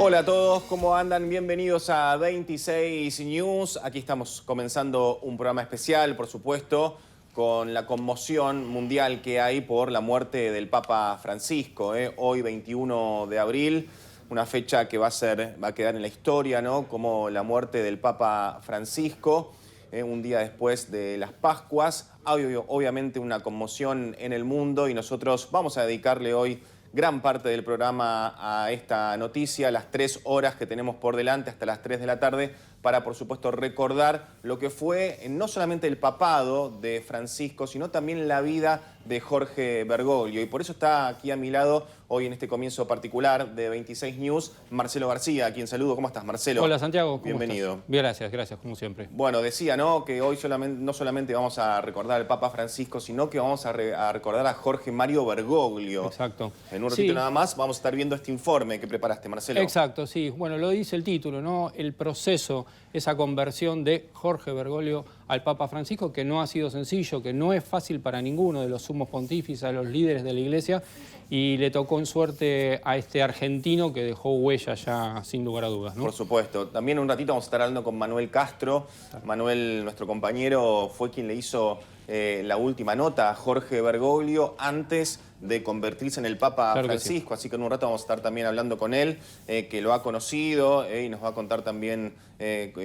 Hola a todos, ¿cómo andan? Bienvenidos a 26 News. Aquí estamos comenzando un programa especial, por supuesto, con la conmoción mundial que hay por la muerte del Papa Francisco. Hoy, 21 de abril, una fecha que va a quedar en la historia, ¿no? Como la muerte del Papa Francisco, un día después de las Pascuas. Obviamente una conmoción en el mundo y nosotros vamos a dedicarle hoy gran parte del programa a esta noticia, las 3 horas que tenemos por delante hasta las 3 de la tarde, para por supuesto recordar lo que fue no solamente el papado de Francisco, sino también la vida de Jorge Bergoglio. Y por eso está aquí a mi lado, hoy en este comienzo particular de 26 News, Marcelo García, a quien saludo. ¿Cómo estás, Marcelo? Hola, Santiago. ¿Cómo Bienvenido. estás? Bien, gracias, como siempre. Bueno, decía, ¿no?, que hoy no solamente vamos a recordar al Papa Francisco, sino que vamos a recordar a Jorge Mario Bergoglio. Exacto. En un ratito nada más vamos a estar viendo este informe que preparaste, Marcelo. Exacto, sí. Bueno, lo dice el título, ¿no? El proceso, esa conversión de Jorge Bergoglio al Papa Francisco, que no ha sido sencillo, que no es fácil para ninguno de los sumos pontífices, a los líderes de la Iglesia, y le tocó en suerte a este argentino que dejó huella ya sin lugar a dudas, ¿no? Por supuesto. También un ratito vamos a estar hablando con Manuel Castro. Manuel, nuestro compañero, fue quien le hizo la última nota a Jorge Bergoglio antes de convertirse en el Papa Francisco. Así que en un rato vamos a estar también hablando con él, que lo ha conocido y nos va a contar también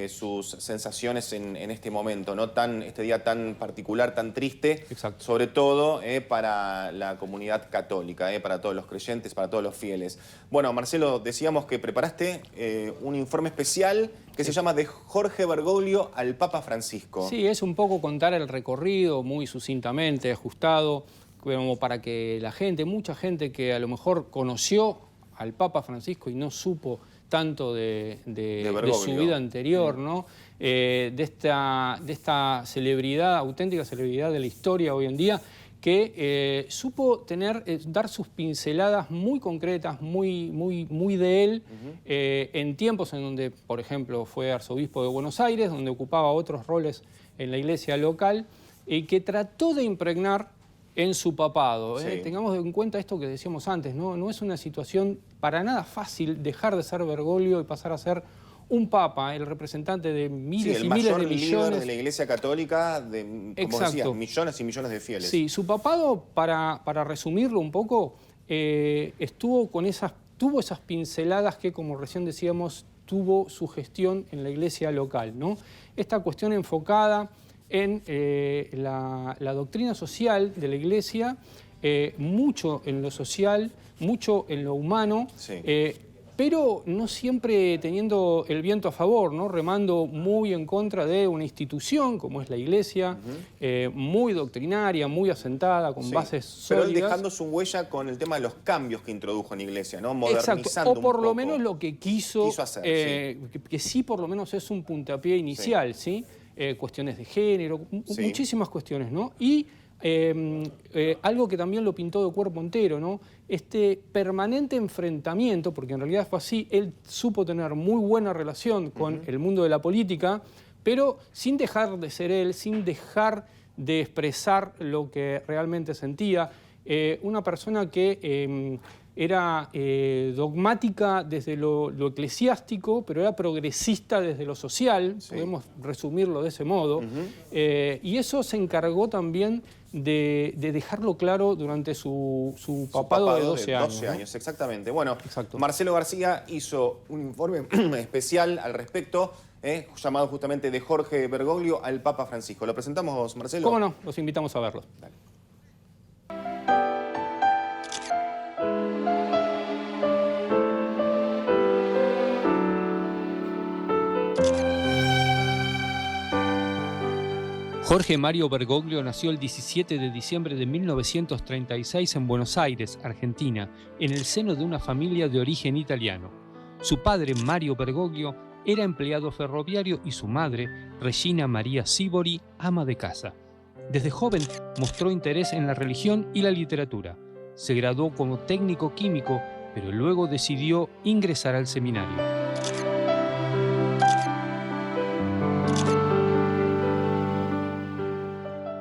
sus sensaciones en este momento, ¿no? Este día tan particular, tan triste. Exacto. Sobre todo para la comunidad católica, para todos los creyentes, para todos los fieles. Bueno, Marcelo, decíamos que preparaste un informe especial que se llama De Jorge Bergoglio al Papa Francisco. Sí, es un poco contar el recorrido muy sucintamente, ajustado, como para que la gente, mucha gente que a lo mejor conoció al Papa Francisco y no supo tanto de su vida anterior, ¿no? De esta celebridad, auténtica celebridad de la historia hoy en día, que supo dar sus pinceladas muy concretas, muy de él, en tiempos en donde, por ejemplo, fue arzobispo de Buenos Aires, donde ocupaba otros roles en la iglesia local, y que trató de impregnar en su papado. Sí. Tengamos en cuenta esto que decíamos antes, ¿no? No es una situación para nada fácil dejar de ser Bergoglio y pasar a ser un papa, el representante de miles y miles de millones. El mayor líder de la Iglesia Católica, como decías, millones y millones de fieles. Sí, su papado, para resumirlo un poco, tuvo esas pinceladas que, como recién decíamos, tuvo su gestión en la iglesia local, ¿no? Esta cuestión enfocada en la doctrina social de la iglesia, mucho en lo social, mucho en lo humano, sí. Pero no siempre teniendo el viento a favor, ¿no? Remando muy en contra de una institución como es la Iglesia, muy doctrinaria, muy asentada, con bases sólidas. Pero él dejando su huella con el tema de los cambios que introdujo en la Iglesia, ¿no? Modernizando. Exacto. O por un lo poco. menos lo que quiso hacer, que sí por lo menos es un puntapié inicial, ¿sí? Cuestiones de género, muchísimas cuestiones, ¿no? Y algo que también lo pintó de cuerpo entero, ¿no? Este permanente enfrentamiento, porque en realidad fue así, él supo tener muy buena relación con el mundo de la política, pero sin dejar de ser él, sin dejar de expresar lo que realmente sentía. Una persona que era dogmática desde lo eclesiástico, pero era progresista desde lo social, podemos resumirlo de ese modo, y eso se encargó también de dejarlo claro durante su papado de 12 años. 12 años, ¿no? Exactamente. Bueno, exacto. Marcelo García hizo un informe especial al respecto, llamado justamente De Jorge Bergoglio al Papa Francisco. ¿Lo presentamos, Marcelo? ¿Cómo no? Los invitamos a verlo. Dale. Jorge Mario Bergoglio nació el 17 de diciembre de 1936 en Buenos Aires, Argentina, en el seno de una familia de origen italiano. Su padre, Mario Bergoglio, era empleado ferroviario y su madre, Regina María Sibori, ama de casa. Desde joven mostró interés en la religión y la literatura. Se graduó como técnico químico, pero luego decidió ingresar al seminario.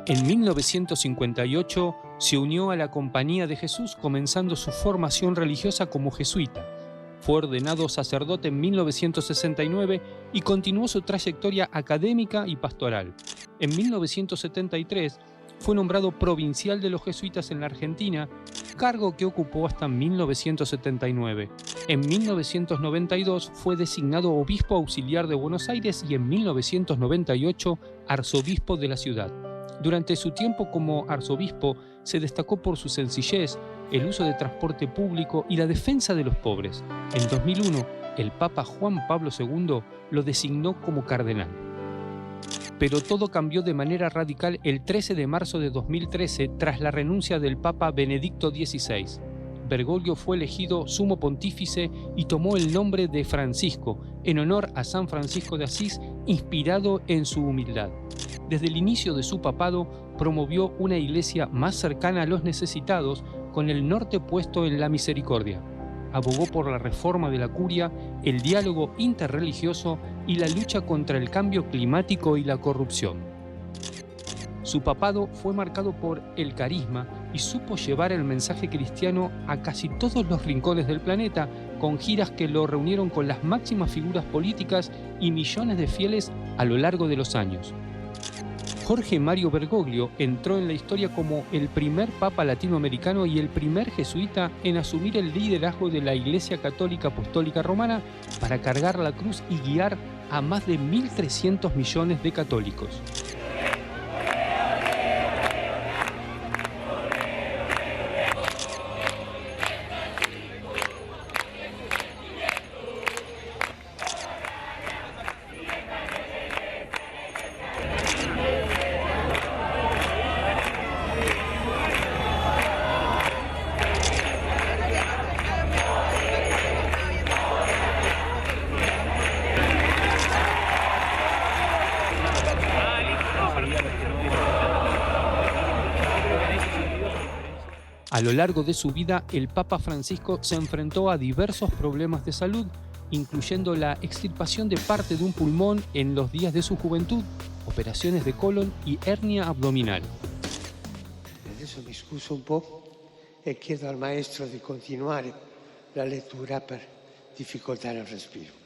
En 1958 se unió a la Compañía de Jesús, comenzando su formación religiosa como jesuita. Fue ordenado sacerdote en 1969 y continuó su trayectoria académica y pastoral. En 1973 fue nombrado provincial de los jesuitas en la Argentina, cargo que ocupó hasta 1979. En 1992 fue designado obispo auxiliar de Buenos Aires y en 1998 arzobispo de la ciudad. Durante su tiempo como arzobispo se destacó por su sencillez, el uso de transporte público y la defensa de los pobres. En 2001, el Papa Juan Pablo II lo designó como cardenal. Pero todo cambió de manera radical el 13 de marzo de 2013 tras la renuncia del Papa Benedicto XVI. Bergoglio fue elegido sumo pontífice y tomó el nombre de Francisco, en honor a San Francisco de Asís, inspirado en su humildad. Desde el inicio de su papado, promovió una iglesia más cercana a los necesitados, con el norte puesto en la misericordia. Abogó por la reforma de la curia, el diálogo interreligioso y la lucha contra el cambio climático y la corrupción. Su papado fue marcado por el carisma y supo llevar el mensaje cristiano a casi todos los rincones del planeta, con giras que lo reunieron con las máximas figuras políticas y millones de fieles a lo largo de los años. Jorge Mario Bergoglio entró en la historia como el primer papa latinoamericano y el primer jesuita en asumir el liderazgo de la Iglesia Católica Apostólica Romana para cargar la cruz y guiar a más de 1.300 millones de católicos. A lo largo de su vida, el Papa Francisco se enfrentó a diversos problemas de salud, incluyendo la extirpación de parte de un pulmón en los días de su juventud, operaciones de colon y hernia abdominal. Adesso mi scuso un po' e chiedo al maestro di continuare la lettura per difficoltà nel respiro.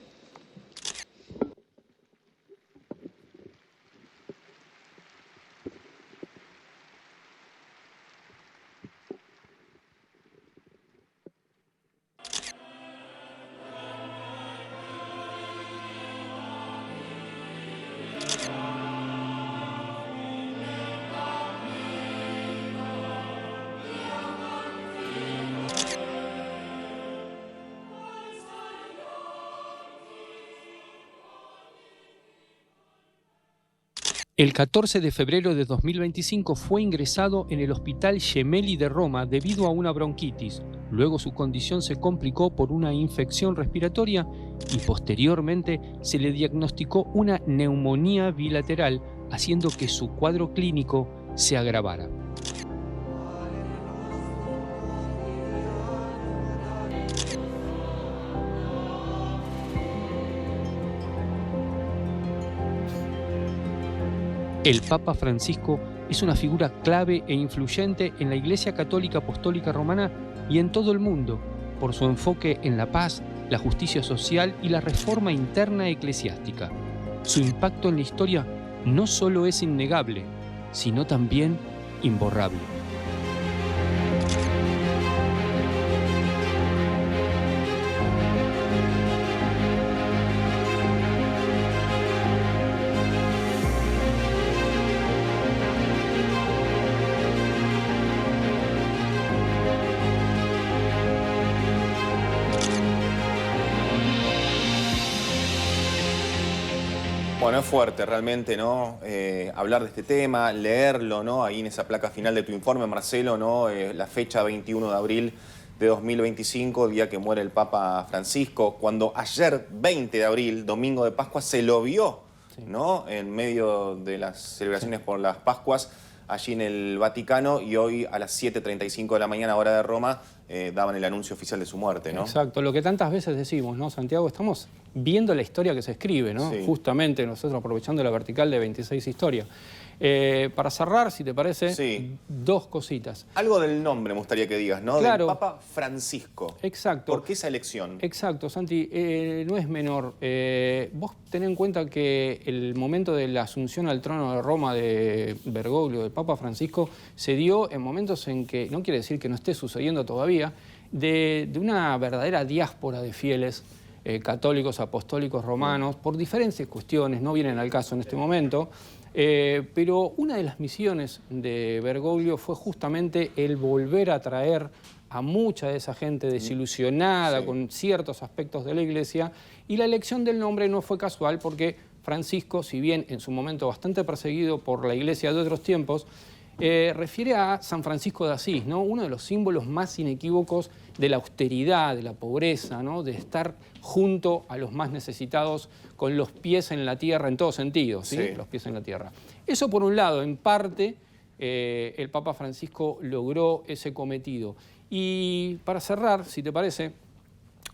El 14 de febrero de 2025 fue ingresado en el Hospital Gemelli de Roma debido a una bronquitis. Luego su condición se complicó por una infección respiratoria y posteriormente se le diagnosticó una neumonía bilateral, haciendo que su cuadro clínico se agravara. El Papa Francisco es una figura clave e influyente en la Iglesia Católica Apostólica Romana y en todo el mundo, por su enfoque en la paz, la justicia social y la reforma interna eclesiástica. Su impacto en la historia no solo es innegable, sino también imborrable. Bueno, es fuerte realmente, ¿no? Hablar de este tema, leerlo, ¿no? Ahí en esa placa final de tu informe, Marcelo, ¿no? La fecha 21 de abril de 2025, el día que muere el Papa Francisco, cuando ayer, 20 de abril, domingo de Pascua, se lo vio, ¿no? En medio de las celebraciones por las Pascuas, allí en el Vaticano, y hoy a las 7:35 de la mañana, hora de Roma, daban el anuncio oficial de su muerte, ¿no? Exacto, lo que tantas veces decimos, ¿no, Santiago? Estamos viendo la historia que se escribe, ¿no? Sí. Justamente nosotros aprovechando la vertical de 26 historias. Para cerrar, si te parece, sí, dos cositas. Algo del nombre me gustaría que digas, ¿no? Claro. Del Papa Francisco. Exacto. ¿Por qué esa elección? Exacto, Santi. No es menor. Vos tenés en cuenta que el momento de la asunción al trono de Roma de Bergoglio, del Papa Francisco, se dio en momentos en que, no quiere decir que no esté sucediendo todavía, de una verdadera diáspora de fieles católicos, apostólicos, romanos, por diferentes cuestiones, no vienen al caso en este momento. Pero una de las misiones de Bergoglio fue justamente el volver a traer a mucha de esa gente desilusionada con ciertos aspectos de la Iglesia, y la elección del nombre no fue casual porque Francisco, si bien en su momento bastante perseguido por la Iglesia de otros tiempos, refiere a San Francisco de Asís, ¿no? Uno de los símbolos más inequívocos de la austeridad, de la pobreza, ¿no? De estar junto a los más necesitados con los pies en la tierra en todo sentido, ¿sí? Los pies en la tierra. Eso por un lado, en parte, el Papa Francisco logró ese cometido. Y para cerrar, si te parece,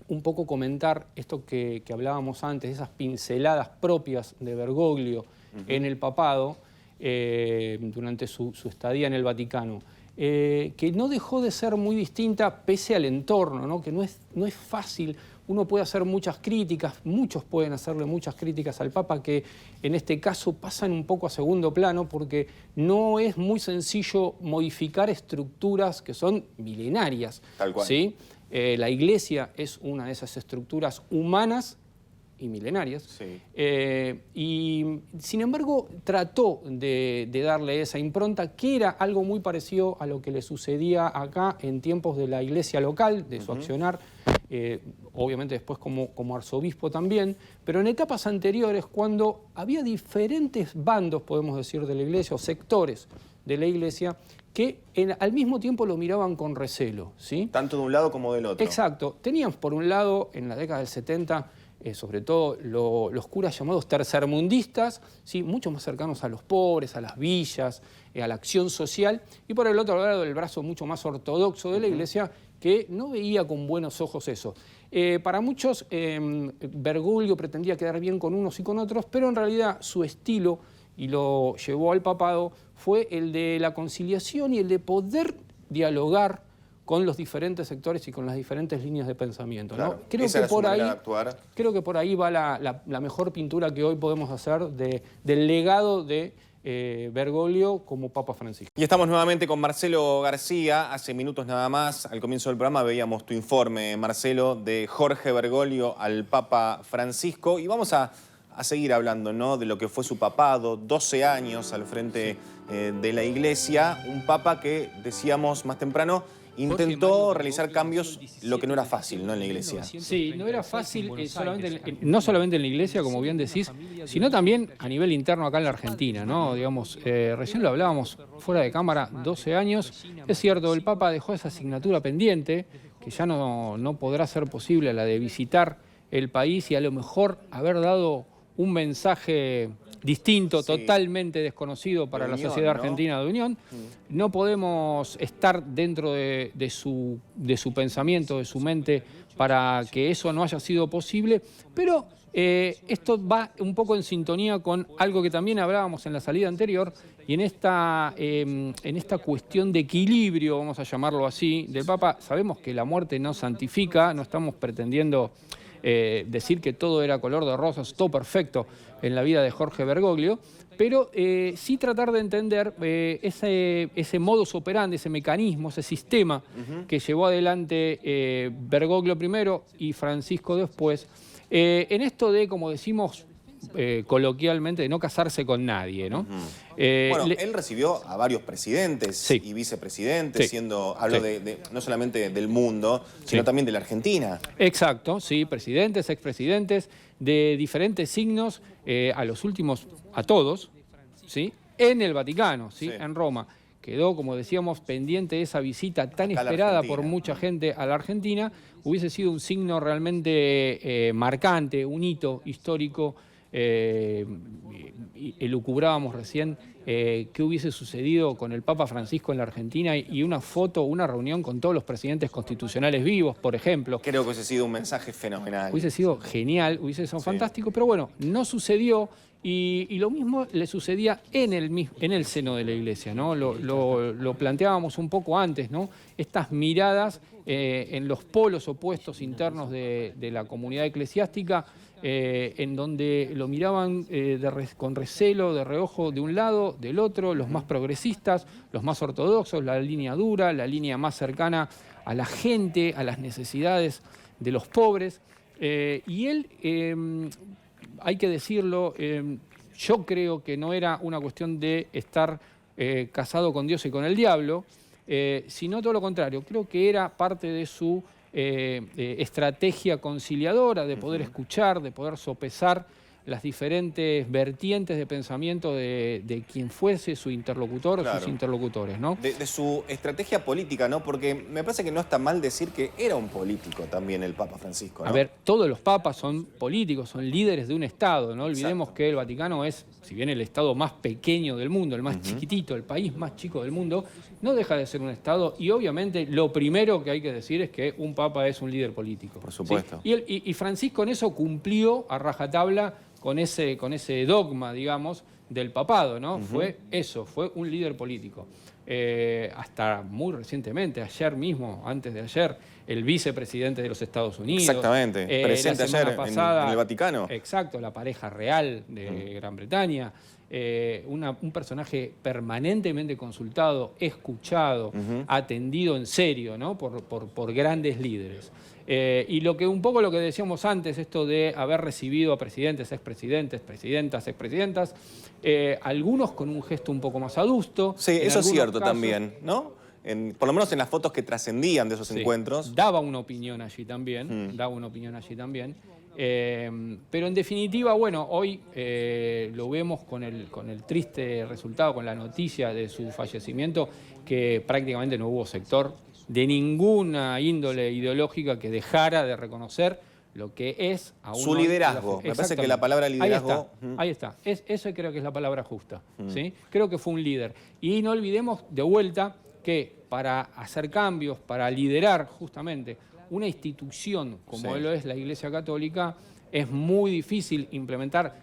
un poco comentar esto que hablábamos antes, esas pinceladas propias de Bergoglio en el papado, durante su estadía en el Vaticano, que no dejó de ser muy distinta pese al entorno, ¿no? Que no es fácil. Uno puede hacer muchas críticas, muchos pueden hacerle muchas críticas al Papa, que en este caso pasan un poco a segundo plano porque no es muy sencillo modificar estructuras que son milenarias. Tal cual. ¿Sí? La Iglesia es una de esas estructuras humanas y milenarias. Sí. Y sin embargo trató de darle esa impronta que era algo muy parecido a lo que le sucedía acá en tiempos de la iglesia local, de su accionar, obviamente después como arzobispo también, pero en etapas anteriores cuando había diferentes bandos, podemos decir, de la iglesia o sectores de la iglesia que al mismo tiempo lo miraban con recelo, ¿sí? Tanto de un lado como del otro. Exacto. Teníamos por un lado en la década del 70 sobre todo los curas llamados tercermundistas, ¿sí? Mucho más cercanos a los pobres, a las villas, a la acción social, y por el otro lado el brazo mucho más ortodoxo de la Iglesia, que no veía con buenos ojos eso. Para muchos, Bergoglio pretendía quedar bien con unos y con otros, pero en realidad su estilo, y lo llevó al papado, fue el de la conciliación y el de poder dialogar con los diferentes sectores y con las diferentes líneas de pensamiento, ¿no? Claro, esa era su manera de actuar. Creo que por ahí va la mejor pintura que hoy podemos hacer del legado de Bergoglio como Papa Francisco. Y estamos nuevamente con Marcelo García. Hace minutos nada más, al comienzo del programa, veíamos tu informe, Marcelo, de Jorge Bergoglio al Papa Francisco. Y vamos a seguir hablando, ¿no?, de lo que fue su papado, 12 años al frente de la Iglesia. Un papa que, decíamos más temprano, intentó realizar cambios, lo que no era fácil, ¿no?, en la Iglesia. Sí, no era fácil, no solamente en la Iglesia, como bien decís, sino también a nivel interno acá en la Argentina, ¿no? Digamos, recién lo hablábamos fuera de cámara, 12 años. Es cierto, el Papa dejó esa asignatura pendiente, que ya no podrá ser posible, la de visitar el país y a lo mejor haber dado un mensaje distinto, totalmente desconocido para la sociedad argentina, de unión. No podemos estar dentro de su pensamiento, de su mente, para que eso no haya sido posible, pero esto va un poco en sintonía con algo que también hablábamos en la salida anterior, y en esta cuestión de equilibrio, vamos a llamarlo así, del Papa. Sabemos que la muerte no santifica, no estamos pretendiendo decir que todo era color de rosas, todo perfecto en la vida de Jorge Bergoglio, pero sí tratar de entender ese modus operandi, ese mecanismo, ese sistema que llevó adelante Bergoglio primero y Francisco después, en esto de, como decimos coloquialmente, de no casarse con nadie, ¿no? Bueno, él recibió a varios presidentes y vicepresidentes, hablo de no solamente del mundo, sino también de la Argentina. Exacto, sí, presidentes, expresidentes, de diferentes signos, a los últimos, a todos, ¿sí? En el Vaticano, ¿sí? En Roma. Quedó, como decíamos, pendiente esa visita tan esperada por mucha gente a la Argentina. Hubiese sido un signo realmente marcante, un hito histórico elucubrábamos recién qué hubiese sucedido con el Papa Francisco en la Argentina y una foto, una reunión con todos los presidentes constitucionales vivos, por ejemplo. Creo que hubiese sido un mensaje fenomenal. Hubiese sido genial, hubiese sido fantástico, pero bueno, no sucedió. Y lo mismo le sucedía en el seno de la Iglesia, ¿no? Lo planteábamos un poco antes, ¿no? Estas miradas en los polos opuestos internos de la comunidad eclesiástica, en donde lo miraban con recelo, de reojo, de un lado, del otro, los más progresistas, los más ortodoxos, la línea dura, la línea más cercana a la gente, a las necesidades de los pobres. Y él... hay que decirlo, yo creo que no era una cuestión de estar casado con Dios y con el diablo, sino todo lo contrario. Creo que era parte de su estrategia conciliadora, de poder escuchar, de poder sopesar las diferentes vertientes de pensamiento de quien fuese su interlocutor o sus interlocutores, ¿no? De su estrategia política, ¿no? Porque me parece que no está mal decir que era un político también el Papa Francisco, ¿no? A ver, todos los papas son políticos, son líderes de un Estado, no olvidemos que el Vaticano es, si bien el Estado más pequeño del mundo, el más chiquitito, el país más chico del mundo, no deja de ser un Estado y obviamente lo primero que hay que decir es que un papa es un líder político. Por supuesto. ¿Sí? Y Francisco en eso cumplió a rajatabla con ese dogma, digamos, del papado, ¿no? Fue eso, fue un líder político. Hasta muy recientemente, ayer mismo, antes de ayer, el vicepresidente de los Estados Unidos. Exactamente, presente ayer en el Vaticano. Exacto, la pareja real de Gran Bretaña. Un personaje permanentemente consultado, escuchado, atendido en serio, ¿no? por grandes líderes. Y un poco lo que decíamos antes, esto de haber recibido a presidentes, expresidentes, presidentas, expresidentas, algunos con un gesto un poco más adusto. Sí, eso es cierto también, ¿no? Por lo menos en las fotos que trascendían de esos encuentros. Daba una opinión allí también, pero en definitiva, bueno, hoy lo vemos con el triste resultado, con la noticia de su fallecimiento, que prácticamente no hubo sector de ninguna índole ideológica que dejara de reconocer lo que es a su liderazgo. Me parece que la palabra liderazgo... Ahí está. Eso creo que es la palabra justa. ¿Sí? Creo que fue un líder. Y no olvidemos de vuelta que para hacer cambios, para liderar justamente una institución como lo es la Iglesia Católica, es muy difícil implementar.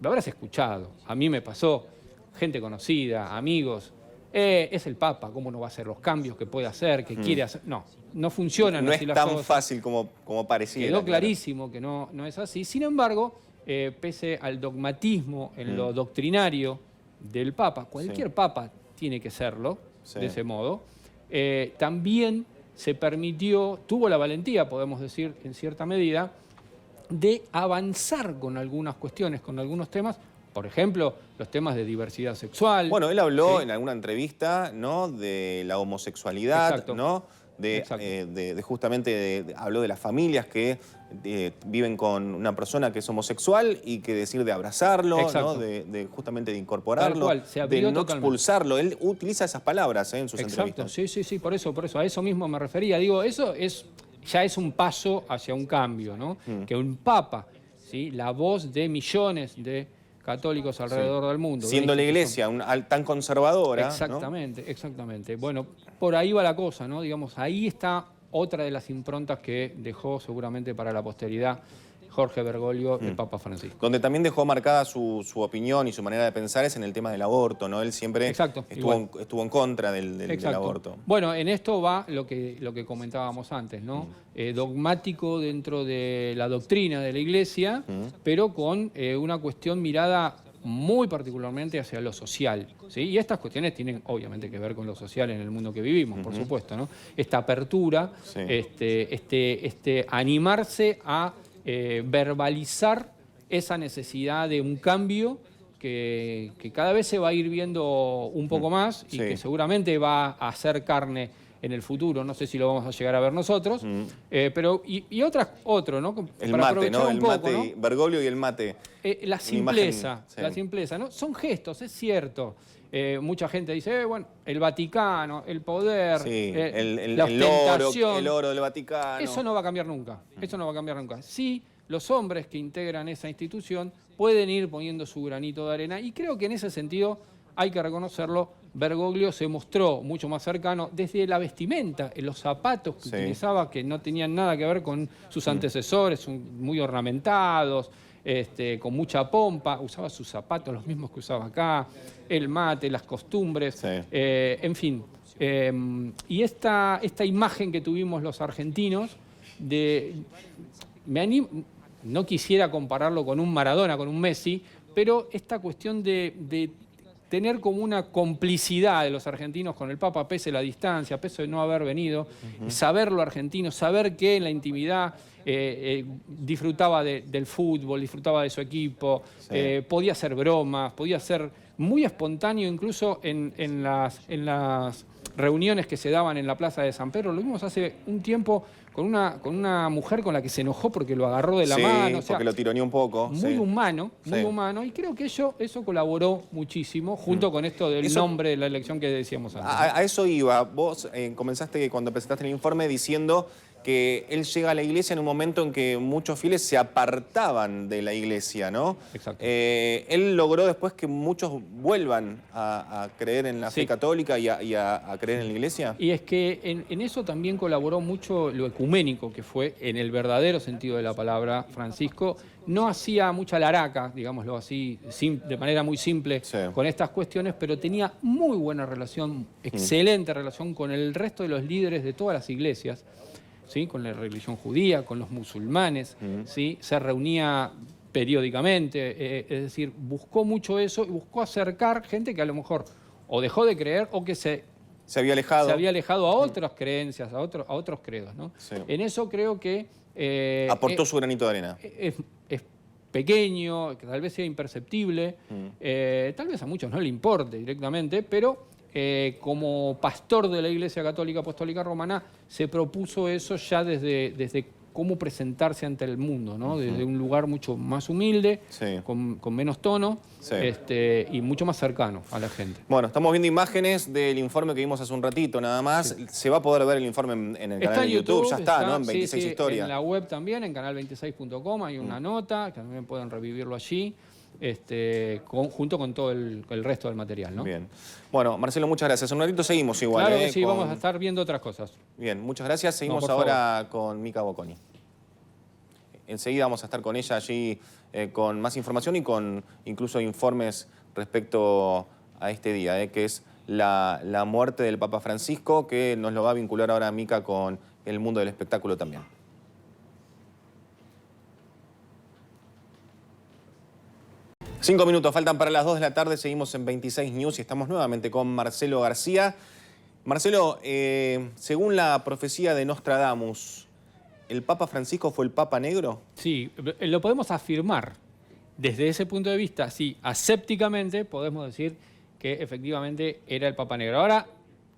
Lo habrás escuchado, a mí me pasó, gente conocida, amigos. Es el Papa, ¿cómo no va a hacer los cambios que puede hacer, que quiere hacer? No funcionan así las cosas. No es tan fácil como pareciera. Quedó clarísimo que no es así. Sin embargo, pese al dogmatismo en lo doctrinario del Papa, cualquier Papa tiene que serlo de ese modo, también se permitió, tuvo la valentía, podemos decir, en cierta medida, de avanzar con algunas cuestiones, con algunos temas. Por ejemplo, los temas de diversidad sexual. Bueno, él habló en alguna entrevista, ¿no?, de la homosexualidad, ¿no? Habló de las familias que viven con una persona que es homosexual y que decir de abrazarlo, ¿no? Justamente de incorporarlo, de no expulsarlo. Él utiliza esas palabras en sus entrevistas. Sí, por eso, a eso mismo me refería. Digo, eso ya es un paso hacia un cambio, ¿no? Que un papa, ¿sí?, la voz de millones de católicos alrededor del mundo. Siendo la Iglesia tan conservadora. Exactamente. Bueno, por ahí va la cosa, ¿no? Digamos, ahí está otra de las improntas que dejó seguramente para la posteridad Jorge Bergoglio, el Papa Francisco. Donde también dejó marcada su opinión y su manera de pensar es en el tema del aborto, ¿no? Él siempre estuvo en contra del aborto. Bueno, en esto va lo que comentábamos antes, ¿no? Dogmático dentro de la doctrina de la Iglesia, pero con una cuestión mirada muy particularmente hacia lo social, ¿sí? Y estas cuestiones tienen obviamente que ver con lo social en el mundo que vivimos, por supuesto, ¿no? Esta apertura, animarse a verbalizar esa necesidad de un cambio que cada vez se va a ir viendo un poco más y que seguramente va a hacer carne en el futuro. No sé si lo vamos a llegar a ver nosotros, pero otro, ¿no? El mate, ¿no? El mate, Bergoglio y el mate. La simpleza, ¿no? Son gestos, es cierto. Mucha gente dice, bueno, el Vaticano, el poder, la ostentación. El oro del Vaticano. Eso no va a cambiar nunca. Sí, los hombres que integran esa institución pueden ir poniendo su granito de arena. Y creo que en ese sentido, hay que reconocerlo, Bergoglio se mostró mucho más cercano desde la vestimenta, en los zapatos que utilizaba, que no tenían nada que ver con sus antecesores, muy ornamentados, con mucha pompa, usaba sus zapatos, los mismos que usaba acá, el mate, las costumbres, en fin. Y esta imagen que tuvimos los argentinos, no quisiera compararlo con un Maradona, con un Messi, pero esta cuestión de tener como una complicidad de los argentinos con el Papa, pese a la distancia, pese a no haber venido, saber lo argentino, saber que en la intimidad disfrutaba del fútbol, disfrutaba de su equipo, podía hacer bromas, podía ser muy espontáneo incluso en las reuniones que se daban en la Plaza de San Pedro. Lo vimos hace un tiempo con una mujer con la que se enojó porque lo agarró de la mano. O sea, porque lo tironeó un poco. Muy humano, y creo que eso colaboró muchísimo, junto con esto del nombre de la elección que decíamos antes. A eso iba. Vos comenzaste cuando presentaste el informe diciendo que él llega a la iglesia en un momento en que muchos fieles se apartaban de la iglesia, ¿no? Exacto. Él logró después que muchos vuelvan a creer en la fe católica y a creer en la iglesia. Y es que en eso también colaboró mucho lo ecuménico que fue, en el verdadero sentido de la palabra, Francisco. No hacía mucha laraca, digámoslo así, de manera muy simple, con estas cuestiones, pero tenía muy buena relación, excelente relación con el resto de los líderes de todas las iglesias, ¿sí? Con la religión judía, con los musulmanes, ¿sí? Se reunía periódicamente, es decir, buscó mucho eso y buscó acercar gente que a lo mejor o dejó de creer o que se había alejado a otras creencias, a otros credos, ¿no? En eso creo que aportó su granito de arena. Es pequeño, que tal vez sea imperceptible, tal vez a muchos no le importe directamente, pero como pastor de la Iglesia Católica Apostólica Romana se propuso eso ya desde cómo presentarse ante el mundo, ¿no? Desde un lugar mucho más humilde, con menos tono y mucho más cercano a la gente. Bueno, estamos viendo imágenes del informe que vimos hace un ratito, nada más. Se va a poder ver el informe en el canal de YouTube, ya está, ¿no? En 26 Historia. En la web también, en canal26.com, hay una nota, que también pueden revivirlo allí. Junto con todo el resto del material, ¿no? Bien. Bueno, Marcelo, muchas gracias. En un ratito seguimos igual. Claro que sí, vamos a estar viendo otras cosas. Bien, muchas gracias. Seguimos ahora con Mica Bocconi. Enseguida vamos a estar con ella allí con más información y con incluso informes respecto a este día, que es la muerte del Papa Francisco, que nos lo va a vincular ahora Mica con el mundo del espectáculo también. Cinco minutos faltan para las 2 de la tarde, seguimos en 26 News y estamos nuevamente con Marcelo García. Marcelo, según la profecía de Nostradamus, ¿el Papa Francisco fue el Papa Negro? Sí, lo podemos afirmar. Desde ese punto de vista, sí, asépticamente podemos decir que efectivamente era el Papa Negro. Ahora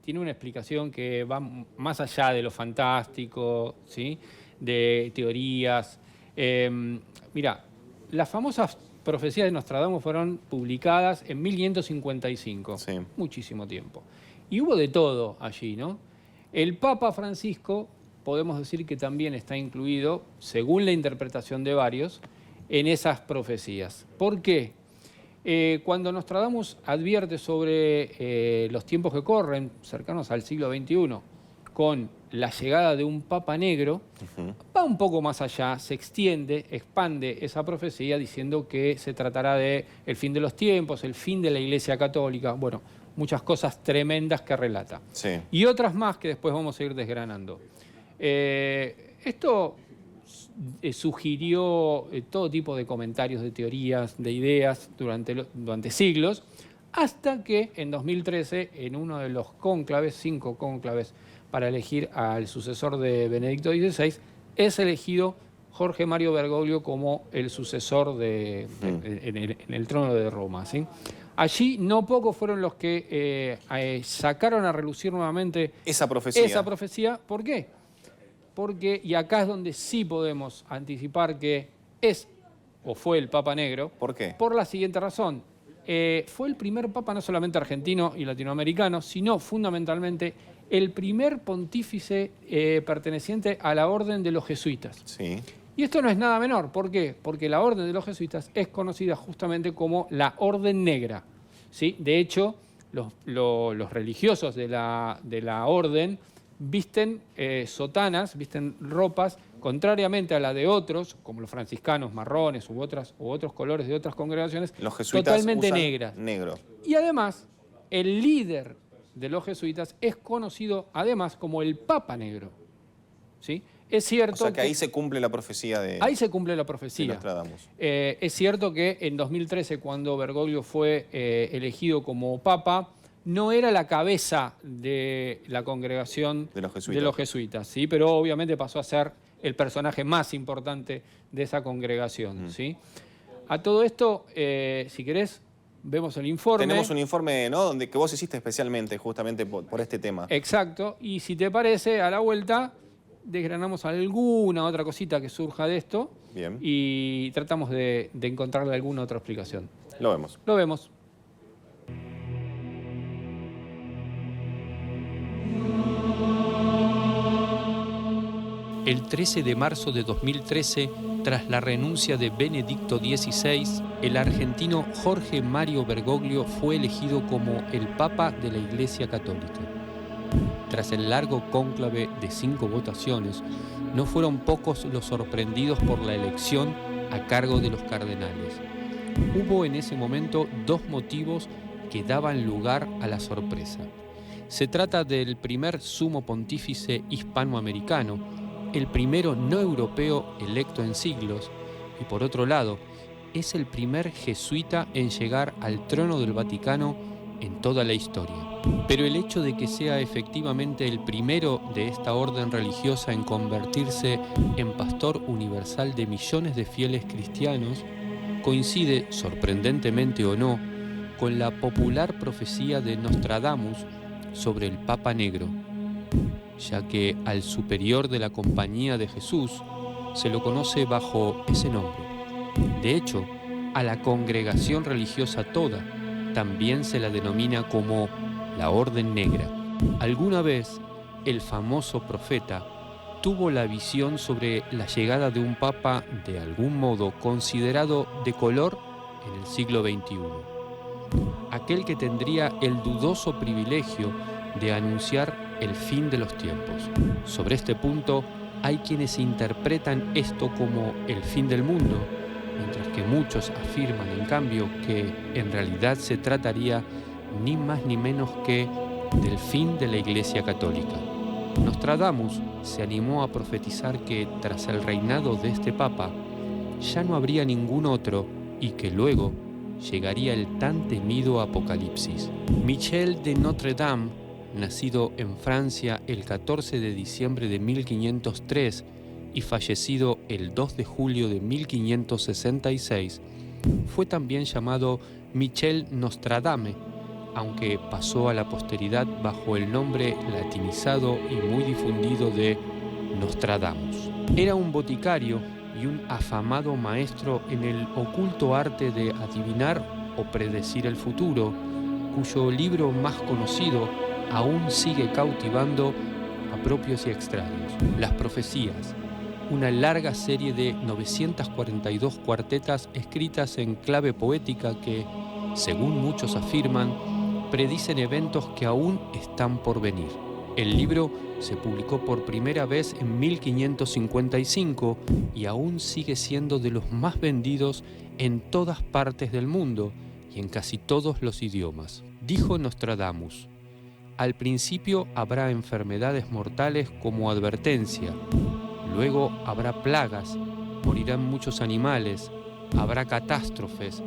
tiene una explicación que va más allá de lo fantástico, ¿sí? De teorías. Mira, las famosas profecías de Nostradamus fueron publicadas en 1555, muchísimo tiempo. Y hubo de todo allí, ¿no? El Papa Francisco, podemos decir que también está incluido, según la interpretación de varios, en esas profecías. ¿Por qué? Cuando Nostradamus advierte sobre los tiempos que corren, cercanos al siglo XXI, con la llegada de un Papa Negro, va un poco más allá, se extiende, expande esa profecía diciendo que se tratará de el fin de los tiempos, el fin de la Iglesia Católica, bueno, muchas cosas tremendas que relata. Y otras más que después vamos a ir desgranando. Esto sugirió todo tipo de comentarios, de teorías, de ideas durante siglos, hasta que en 2013, en uno de los cónclaves, 5 cónclaves, para elegir al sucesor de Benedicto XVI, es elegido Jorge Mario Bergoglio como el sucesor en el trono de Roma, ¿sí? Allí no pocos fueron los que sacaron a relucir nuevamente esa profecía. ¿Por qué? Porque, y acá es donde sí podemos anticipar que es o fue el Papa Negro. ¿Por qué? Por la siguiente razón. Fue el primer Papa no solamente argentino y latinoamericano, sino fundamentalmente el primer pontífice perteneciente a la orden de los jesuitas. Y esto no es nada menor. ¿Por qué? Porque la orden de los jesuitas es conocida justamente como la Orden Negra, ¿sí? De hecho, los religiosos de la orden visten sotanas, visten ropas, contrariamente a la de otros, como los franciscanos marrones u otros colores de otras congregaciones, Los jesuitas totalmente usan negras. negro. Y además, el líder de los jesuitas es conocido además como el Papa Negro, ¿sí? Es cierto o sea que ahí se cumple la profecía de ahí se cumple la profecía. de Nostradamus. Es cierto que en 2013, cuando Bergoglio fue elegido como Papa, no era la cabeza de la congregación de los jesuitas, ¿sí? Pero obviamente pasó a ser el personaje más importante de esa congregación, ¿sí? A todo esto, si querés, vemos el informe. Tenemos un informe, ¿no?, que vos hiciste especialmente justamente por este tema. Exacto, y si te parece, a la vuelta desgranamos alguna otra cosita que surja de esto. Bien. Y tratamos de encontrarle alguna otra explicación. Lo vemos. Lo vemos. El 13 de marzo de 2013, tras la renuncia de Benedicto XVI, el argentino Jorge Mario Bergoglio fue elegido como el Papa de la Iglesia Católica. Tras el largo cónclave de 5 votaciones, no fueron pocos los sorprendidos por la elección a cargo de los cardenales. Hubo en ese momento 2 motivos que daban lugar a la sorpresa. Se trata del primer sumo pontífice hispanoamericano, el primero no europeo electo en siglos, y por otro lado, es el primer jesuita en llegar al trono del Vaticano en toda la historia. Pero el hecho de que sea efectivamente el primero de esta orden religiosa en convertirse en pastor universal de millones de fieles cristianos coincide, sorprendentemente o no, con la popular profecía de Nostradamus sobre el Papa Negro, ya que al superior de la Compañía de Jesús se lo conoce bajo ese nombre. De hecho, a la congregación religiosa toda también se la denomina como la Orden Negra. Alguna vez, el famoso profeta tuvo la visión sobre la llegada de un papa de algún modo considerado de color en el siglo XXI. Aquel que tendría el dudoso privilegio de anunciar el fin de los tiempos. Sobre este punto, hay quienes interpretan esto como el fin del mundo, mientras que muchos afirman, en cambio, que en realidad se trataría ni más ni menos que del fin de la Iglesia Católica. Nostradamus se animó a profetizar que tras el reinado de este Papa ya no habría ningún otro y que luego llegaría el tan temido Apocalipsis. Michel de Notre Dame, nacido en Francia el 14 de diciembre de 1503 y fallecido el 2 de julio de 1566, fue también llamado Michel Nostradame, aunque pasó a la posteridad bajo el nombre latinizado y muy difundido de Nostradamus. Era un boticario y un afamado maestro en el oculto arte de adivinar o predecir el futuro, cuyo libro más conocido aún sigue cautivando a propios y extraños. Las profecías, una larga serie de 942 cuartetas escritas en clave poética que, según muchos afirman, predicen eventos que aún están por venir. El libro se publicó por primera vez en 1555 y aún sigue siendo de los más vendidos en todas partes del mundo y en casi todos los idiomas. Dijo Nostradamus: al principio habrá enfermedades mortales como advertencia, luego habrá plagas, morirán muchos animales, habrá catástrofes,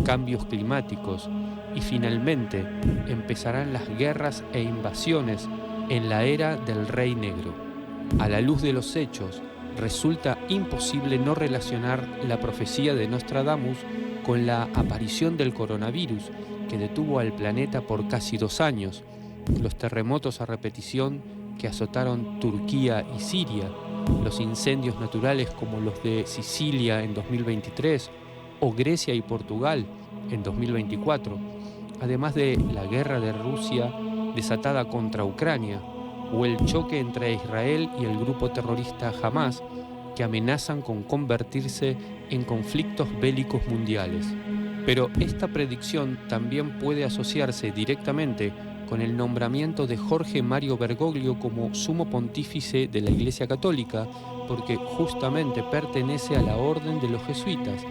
cambios climáticos y finalmente empezarán las guerras e invasiones en la era del Rey Negro. A la luz de los hechos, resulta imposible no relacionar la profecía de Nostradamus con la aparición del coronavirus que detuvo al planeta por casi 2 años, los terremotos a repetición que azotaron Turquía y Siria, los incendios naturales como los de Sicilia en 2023 o Grecia y Portugal en 2024, además de la guerra de Rusia desatada contra Ucrania o el choque entre Israel y el grupo terrorista Hamas que amenazan con convertirse en conflictos bélicos mundiales. Pero esta predicción también puede asociarse directamente con el nombramiento de Jorge Mario Bergoglio como sumo pontífice de la Iglesia Católica, porque justamente pertenece a la Orden de los Jesuitas,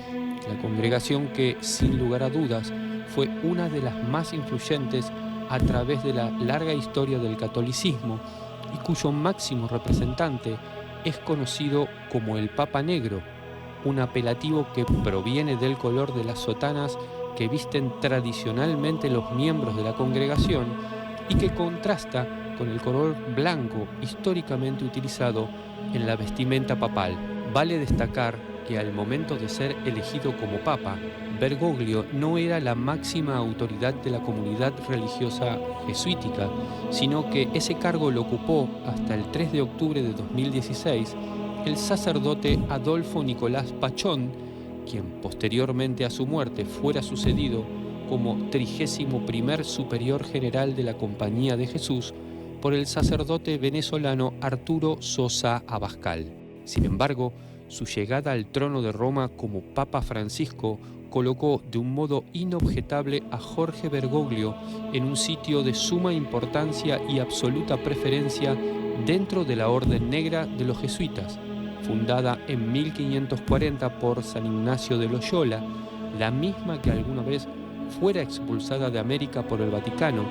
la congregación que, sin lugar a dudas, fue una de las más influyentes a través de la larga historia del catolicismo y cuyo máximo representante es conocido como el Papa Negro, un apelativo que proviene del color de las sotanas que visten tradicionalmente los miembros de la congregación y que contrasta con el color blanco históricamente utilizado en la vestimenta papal. Vale destacar que al momento de ser elegido como papa, Bergoglio no era la máxima autoridad de la comunidad religiosa jesuítica, sino que ese cargo lo ocupó hasta el 3 de octubre de 2016 el sacerdote Adolfo Nicolás Pachón, quien posteriormente a su muerte fuera sucedido como 31º superior general de la Compañía de Jesús por el sacerdote venezolano Arturo Sosa Abascal. Sin embargo, su llegada al trono de Roma como Papa Francisco colocó de un modo inobjetable a Jorge Bergoglio en un sitio de suma importancia y absoluta preferencia dentro de la Orden Negra de los Jesuitas, fundada en 1540 por San Ignacio de Loyola, la misma que alguna vez fuera expulsada de América por el Vaticano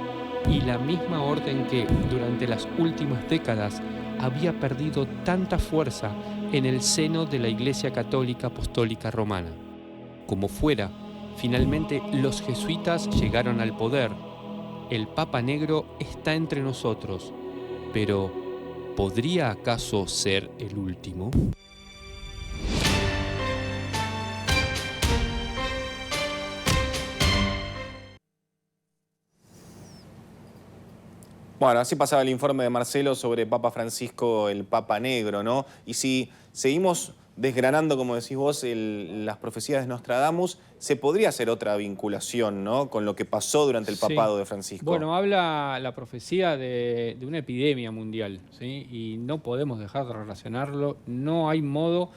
y la misma orden que durante las últimas décadas había perdido tanta fuerza en el seno de la Iglesia Católica Apostólica Romana. Como fuera, finalmente los jesuitas llegaron al poder. El Papa Negro está entre nosotros, pero ¿podría acaso ser el último? Bueno, así pasaba el informe de Marcelo sobre Papa Francisco, el Papa Negro, ¿no? Y si seguimos desgranando, como decís vos, las profecías de Nostradamus, se podría hacer otra vinculación, ¿no?, con lo que pasó durante el papado de Francisco. Bueno, habla la profecía de una epidemia mundial, ¿sí? Y no podemos dejar de relacionarlo, no hay modo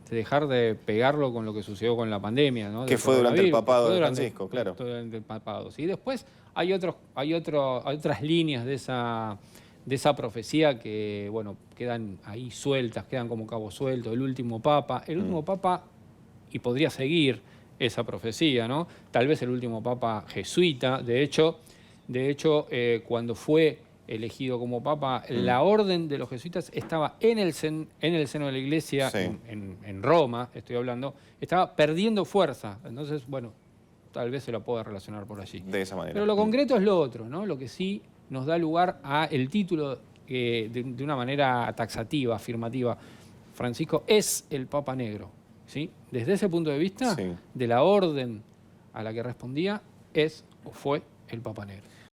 de dejar de pegarlo con lo que sucedió con la pandemia, ¿no? Que fue durante el papado de Francisco, claro. Durante el papado, ¿sí? Después hay otras líneas de esa profecía que, bueno, quedan ahí sueltas, quedan como cabos sueltos. El último papa, y podría seguir esa profecía, ¿no? Tal vez el último papa jesuita. De hecho, cuando fue elegido como papa, la orden de los jesuitas estaba en el seno de la iglesia, sí, en Roma, estoy hablando, estaba perdiendo fuerza. Entonces, bueno, tal vez se lo pueda relacionar por allí. De esa manera. Pero lo concreto es lo otro, ¿no? Lo que sí nos da lugar a el título de una manera taxativa, afirmativa. Francisco es el Papa Negro, ¿sí? Desde ese punto de vista, sí, de la orden a la que respondía, es o fue el Papa Negro.